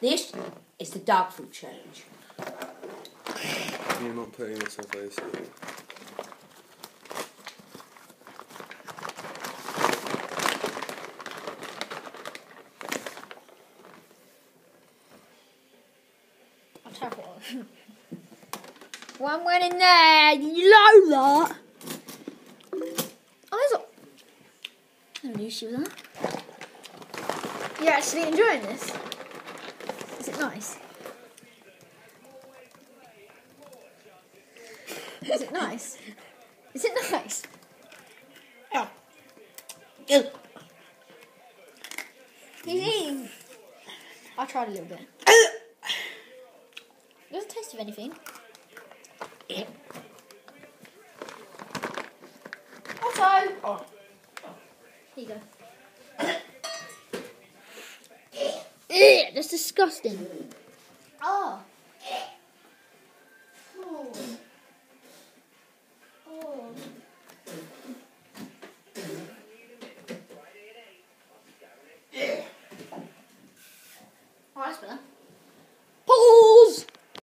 This is the dog food challenge. You're not putting this on Facebook. I'll tap it on. One went in there, you know that. Oh, there's a... No issue with that. You're actually enjoying this? Is it nice? Is it nice? Is it nice? Oh. Good. He's eating. I tried a little bit. Doesn't taste of anything. Yeah. Otto! Oh. Here you go. Ew, that's disgusting. Oh.